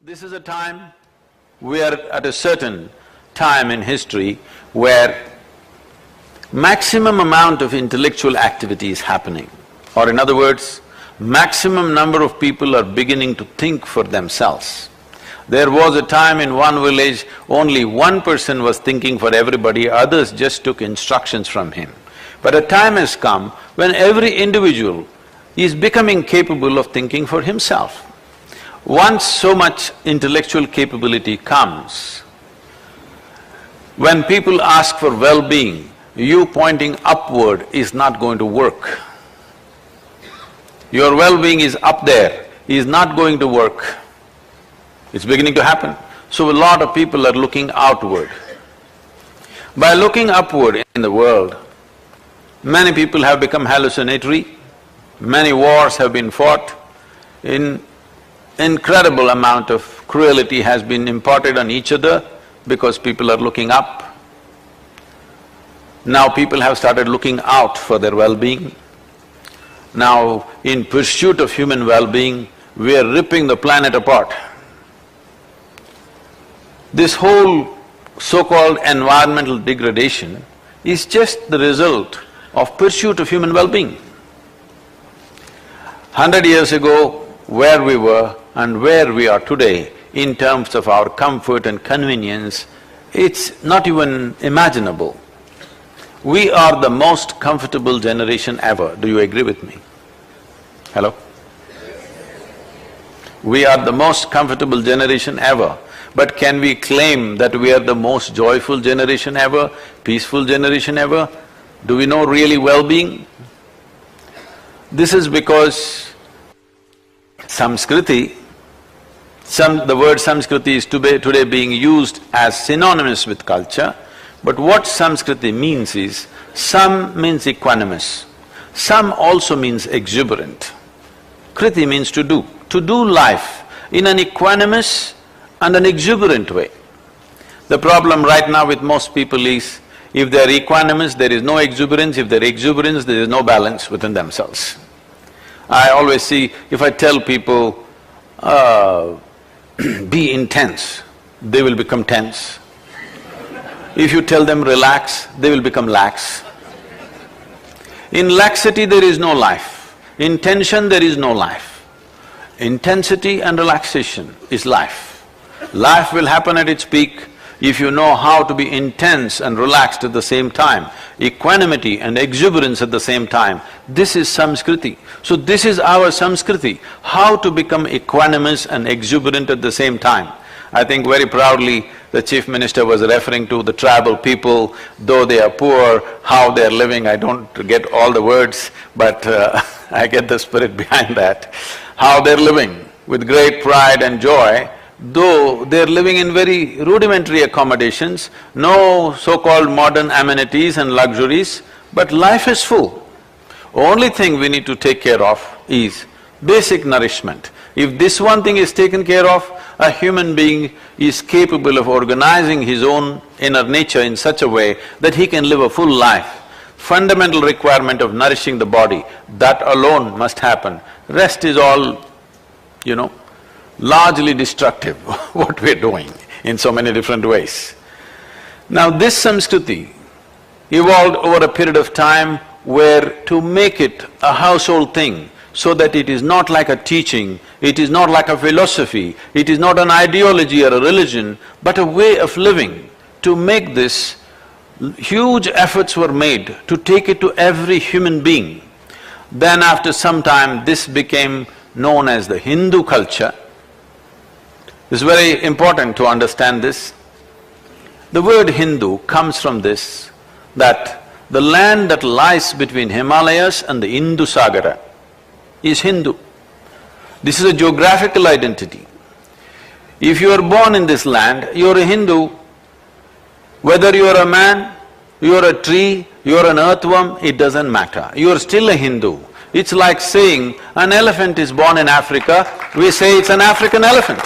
This is a time, we are at a certain time in history where maximum amount of intellectual activity is happening. Or in other words, maximum number of people are beginning to think for themselves. There was a time in one village, only one person was thinking for everybody, others just took instructions from him. But a time has come when every individual is becoming capable of thinking for himself. Once so much intellectual capability comes, when people ask for well-being, you pointing upward is not going to work. Your well-being is up there, is not going to work. It's beginning to happen. So a lot of people are looking outward. By looking upward in the world, many people have become hallucinatory, many wars have been fought, incredible amount of cruelty has been imparted on each other because people are looking up. Now people have started looking out for their well-being. Now, in pursuit of human well-being, we are ripping the planet apart. This whole so-called environmental degradation is just the result of pursuit of human well-being. 100 years ago, where we were and where we are today in terms of our comfort and convenience, it's not even imaginable. We are the most comfortable generation ever, do you agree with me? Hello? We are the most comfortable generation ever, but can we claim that we are the most joyful generation ever, peaceful generation ever? Do we know really well-being? This is because Samskriti, the word Samskriti is today being used as synonymous with culture, but what Samskriti means is, Sam means equanimous, Sam also means exuberant. Kriti means to do life in an equanimous and an exuberant way. The problem right now with most people is, if they're equanimous, there is no exuberance, if they're exuberance, there is no balance within themselves. I always see, if I tell people, be intense, they will become tense. If you tell them relax, they will become lax. In laxity there is no life, in tension there is no life. Intensity and relaxation is life. Life will happen at its peak if you know how to be intense and relaxed at the same time, equanimity and exuberance at the same time. This is Samskriti. So this is our Samskriti, how to become equanimous and exuberant at the same time. I think very proudly the Chief Minister was referring to the tribal people, though they are poor, how they're living, I don't get all the words, but I get the spirit behind that. How they're living with great pride and joy, though they're living in very rudimentary accommodations, no so-called modern amenities and luxuries, but life is full. Only thing we need to take care of is basic nourishment. If this one thing is taken care of, a human being is capable of organizing his own inner nature in such a way that he can live a full life. Fundamental requirement of nourishing the body, that alone must happen. Rest is all, largely destructive, what we're doing in so many different ways. Now this Samskriti evolved over a period of time where to make it a household thing, so that it is not like a teaching, it is not like a philosophy, it is not an ideology or a religion, but a way of living. To make this, huge efforts were made to take it to every human being. Then after some time, this became known as the Hindu culture. It's very important to understand this. The word Hindu comes from this, that the land that lies between Himalayas and the Indus Sagara is Hindu. This is a geographical identity. If you are born in this land, you are a Hindu. Whether you are a man, you are a tree, you are an earthworm, it doesn't matter. You are still a Hindu. It's like saying an elephant is born in Africa, we say it's an African elephant.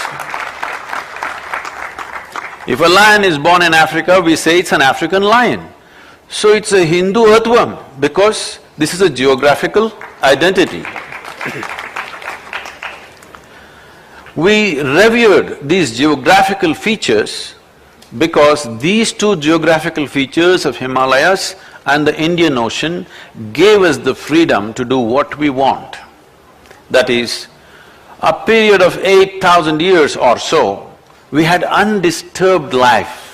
If a lion is born in Africa, we say it's an African lion. So it's a Hindu earthworm because this is a geographical identity. We revered these geographical features because these two geographical features of Himalayas and the Indian Ocean gave us the freedom to do what we want. That is, a period of 8,000 years or so, we had undisturbed life.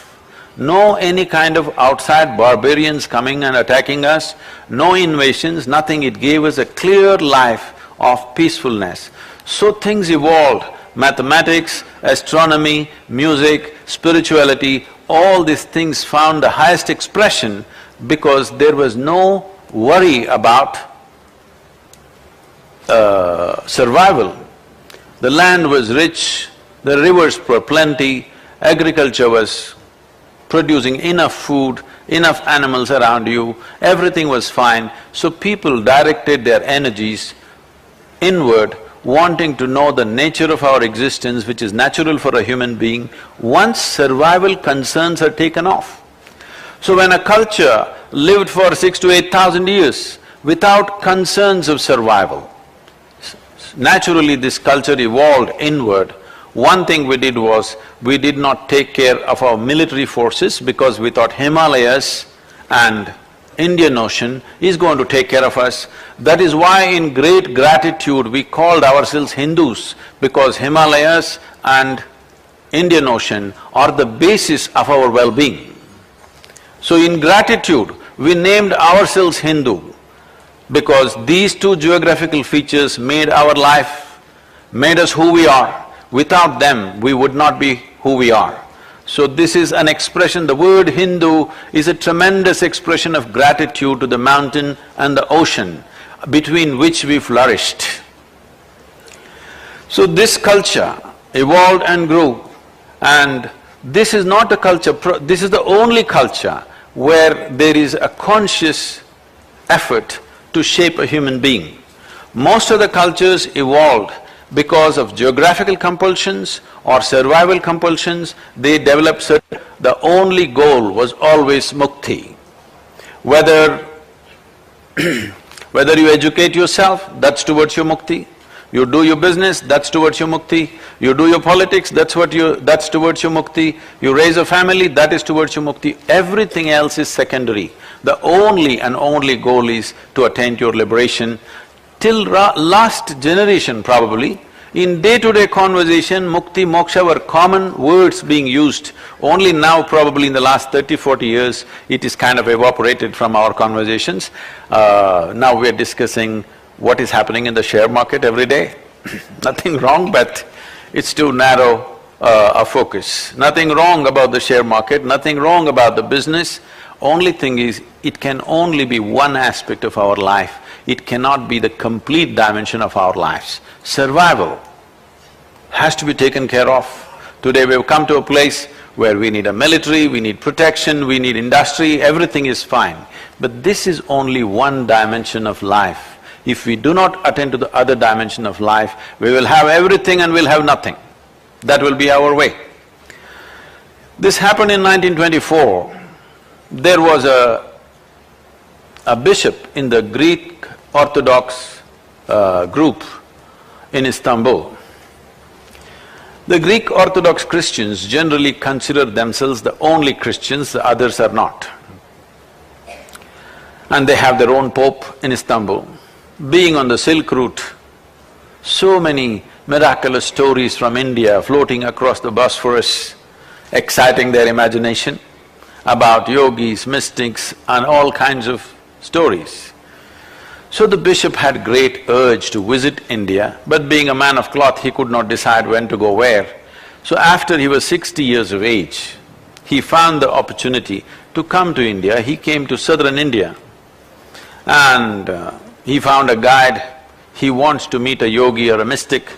No any kind of outside barbarians coming and attacking us, no invasions, nothing. It gave us a clear life of peacefulness. So things evolved, mathematics, astronomy, music, spirituality, all these things found the highest expression because there was no worry about survival. The land was rich, the rivers were plenty, agriculture was producing enough food, enough animals around you, everything was fine. So people directed their energies inward, wanting to know the nature of our existence, which is natural for a human being, once survival concerns are taken off. So when a culture lived for 6 to 8,000 years without concerns of survival, naturally this culture evolved inward. One thing we did was, we did not take care of our military forces because we thought Himalayas and Indian Ocean is going to take care of us. That is why in great gratitude we called ourselves Hindus, because Himalayas and Indian Ocean are the basis of our well-being. So in gratitude, we named ourselves Hindu, because these two geographical features made our life, made us who we are. Without them, we would not be who we are. So this is an expression, the word Hindu is a tremendous expression of gratitude to the mountain and the ocean, between which we flourished. So this culture evolved and grew, and this is not a culture, this is the only culture where there is a conscious effort to shape a human being. Most of the cultures evolved because of geographical compulsions or survival compulsions. They developed certain… the only goal was always mukti. Whether whether you educate yourself, that's towards your mukti. You do your business, that's towards your mukti. You do your politics, that's towards your mukti. You raise a family, that is towards your mukti. Everything else is secondary. The only and only goal is to attain your liberation. Till last generation probably, in day-to-day conversation, mukti, moksha were common words being used. Only now, probably in the last 30–40 years, it is kind of evaporated from our conversations. Now we are discussing what is happening in the share market every day. Nothing wrong, but it's too narrow a focus. Nothing wrong about the share market, nothing wrong about the business. Only thing is, it can only be one aspect of our life. It cannot be the complete dimension of our lives. Survival has to be taken care of. Today we've come to a place where we need a military, we need protection, we need industry, everything is fine. But this is only one dimension of life. If we do not attend to the other dimension of life, we will have everything and we'll have nothing. That will be our way. This happened in 1924. There was a bishop in the Greek Orthodox group in Istanbul. The Greek Orthodox Christians generally consider themselves the only Christians, the others are not. And they have their own pope in Istanbul. Being on the Silk Route, so many miraculous stories from India floating across the Bosphorus, exciting their imagination about yogis, mystics and all kinds of stories. So the bishop had great urge to visit India, but being a man of cloth, he could not decide when to go where. So after he was 60 years of age, he found the opportunity to come to India. He came to southern India and he found a guide. He wants to meet a yogi or a mystic.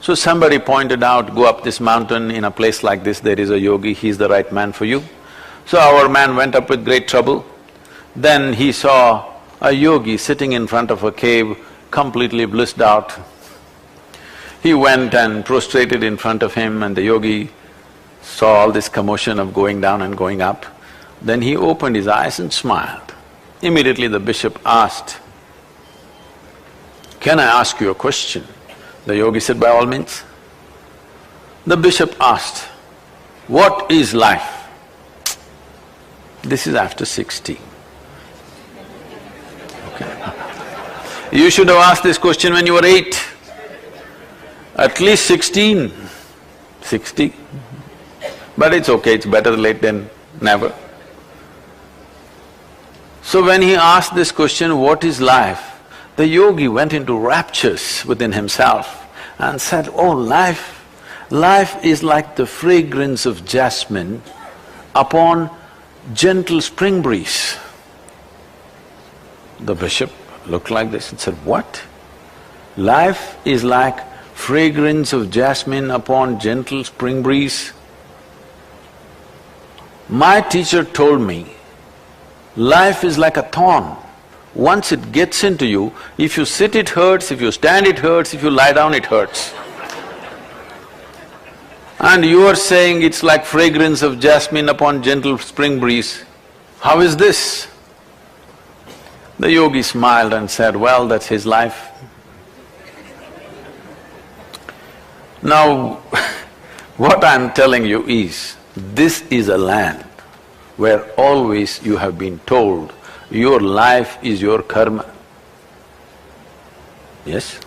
So somebody pointed out, go up this mountain, in a place like this there is a yogi, he's the right man for you. So our man went up with great trouble. Then he saw a yogi sitting in front of a cave, completely blissed out. He went and prostrated in front of him, and the yogi saw all this commotion of going down and going up. Then he opened his eyes and smiled. Immediately the bishop asked, "Can I ask you a question?" The yogi said, "By all means." The bishop asked, "What is life?" This is after 60. Okay. You should have asked this question when you were 8, at least 16, 60. But it's okay, it's better late than never. So when he asked this question, what is life? The yogi went into raptures within himself and said, oh, life is like the fragrance of jasmine upon gentle spring breeze. The bishop looked like this and said, what? Life is like fragrance of jasmine upon gentle spring breeze? My teacher told me, life is like a thorn. Once it gets into you, if you sit it hurts, if you stand it hurts, if you lie down it hurts. And you are saying it's like fragrance of jasmine upon gentle spring breeze. How is this? The yogi smiled and said, well, that's his life. Now, what I'm telling you is, this is a land where always you have been told your life is your karma. Yes?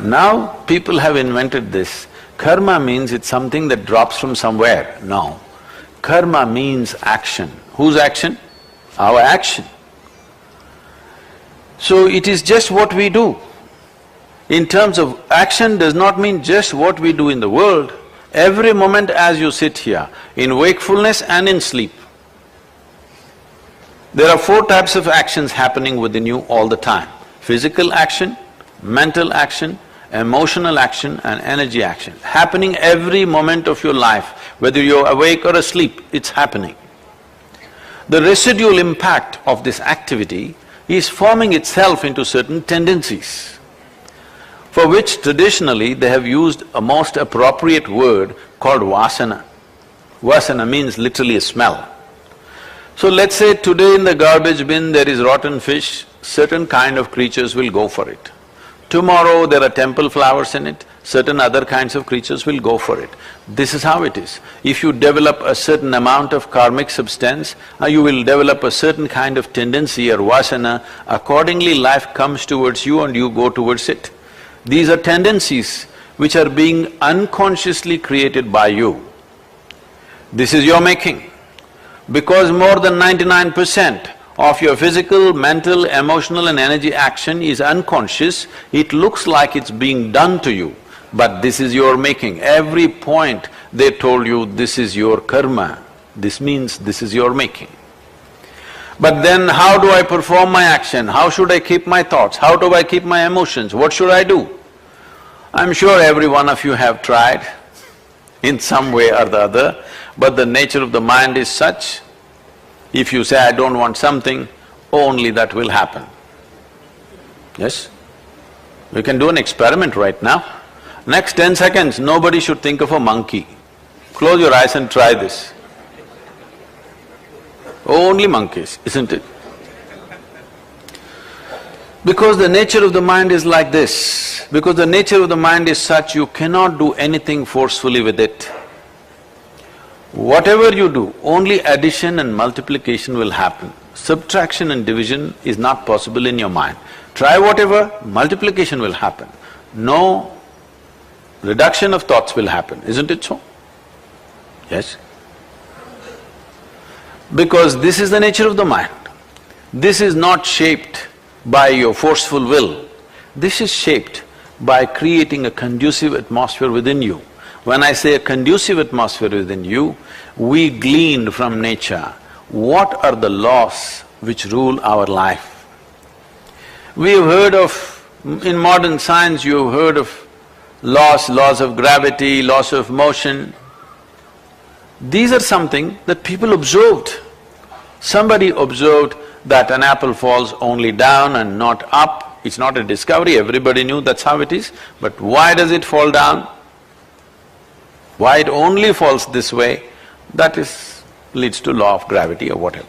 Now people have invented this. Karma means it's something that drops from somewhere. No. Karma means action. Whose action? Our action. So it is just what we do. In terms of action does not mean just what we do in the world. Every moment as you sit here, in wakefulness and in sleep, there are 4 types of actions happening within you all the time. Physical action, mental action, emotional action and energy action. Happening every moment of your life, whether you're awake or asleep, it's happening. The residual impact of this activity is forming itself into certain tendencies, for which traditionally they have used a most appropriate word called vasana. Vasana means literally a smell. So let's say today in the garbage bin there is rotten fish, certain kind of creatures will go for it. Tomorrow there are temple flowers in it, certain other kinds of creatures will go for it. This is how it is. If you develop a certain amount of karmic substance, you will develop a certain kind of tendency or vasana, accordingly life comes towards you and you go towards it. These are tendencies which are being unconsciously created by you. This is your making. Because more than 99% of your physical, mental, emotional and energy action is unconscious, it looks like it's being done to you, but this is your making. Every point they told you, this is your karma, this means this is your making. But then how do I perform my action? How should I keep my thoughts? How do I keep my emotions? What should I do? I'm sure every one of you have tried in some way or the other, but the nature of the mind is such, if you say, I don't want something, only that will happen. Yes? We can do an experiment right now. Next 10 seconds, nobody should think of a monkey. Close your eyes and try this. Only monkeys, isn't it? Because the nature of the mind is like this, because the nature of the mind is such, you cannot do anything forcefully with it. Whatever you do, only addition and multiplication will happen. Subtraction and division is not possible in your mind. Try whatever, multiplication will happen. No reduction of thoughts will happen, isn't it so? Yes? Because this is the nature of the mind. This is not shaped by your forceful will. This is shaped by creating a conducive atmosphere within you. When I say a conducive atmosphere within you, we gleaned from nature what are the laws which rule our life. We have heard of, in modern science you have heard of laws of gravity, laws of motion. These are something that people observed. Somebody observed that an apple falls only down and not up. It's not a discovery, everybody knew that's how it is. But why does it fall down? Why it only falls this way, that leads to law of gravity or whatever.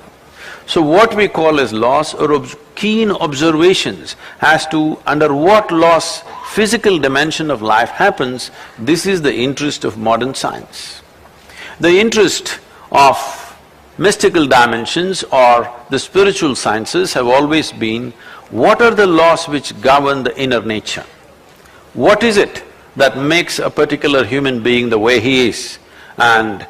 So what we call as laws are keen observations as to under what laws physical dimension of life happens. This is the interest of modern science. The interest of mystical dimensions or the spiritual sciences have always been, what are the laws which govern the inner nature? What is it that makes a particular human being the way he is? And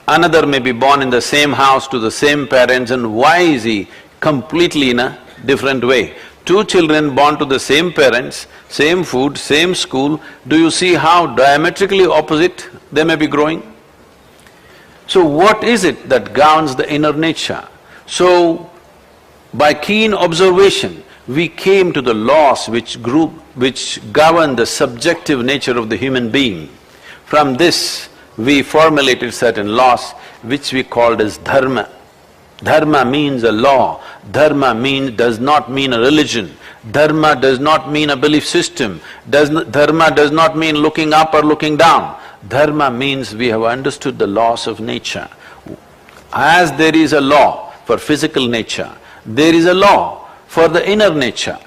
another may be born in the same house to the same parents, and why is he completely in a different way? Two children born to the same parents, same food, same school, do you see how diametrically opposite they may be growing? So what is it that governs the inner nature? So, by keen observation, we came to the laws which govern the subjective nature of the human being. From this, we formulated certain laws which we called as dharma. Dharma means a law, dharma does not mean a religion, dharma does not mean a belief system, dharma does not mean looking up or looking down. Dharma means we have understood the laws of nature. As there is a law for physical nature, there is a law for the inner nature.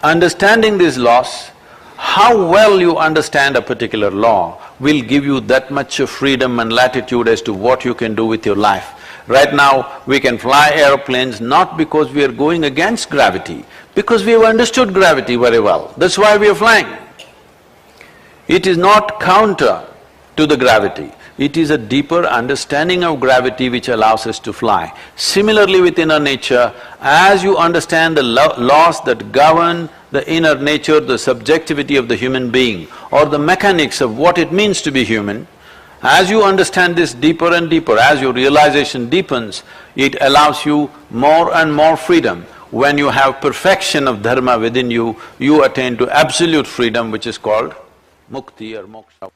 Understanding these laws, how well you understand a particular law will give you that much of freedom and latitude as to what you can do with your life. Right now, we can fly airplanes not because we are going against gravity, because we have understood gravity very well. That's why we are flying. It is not counter to the gravity, it is a deeper understanding of gravity which allows us to fly. Similarly with inner nature, as you understand the laws that govern the inner nature, the subjectivity of the human being, or the mechanics of what it means to be human, as you understand this deeper and deeper, as your realization deepens, it allows you more and more freedom. When you have perfection of dharma within you, you attain to absolute freedom which is called mukti or moksha.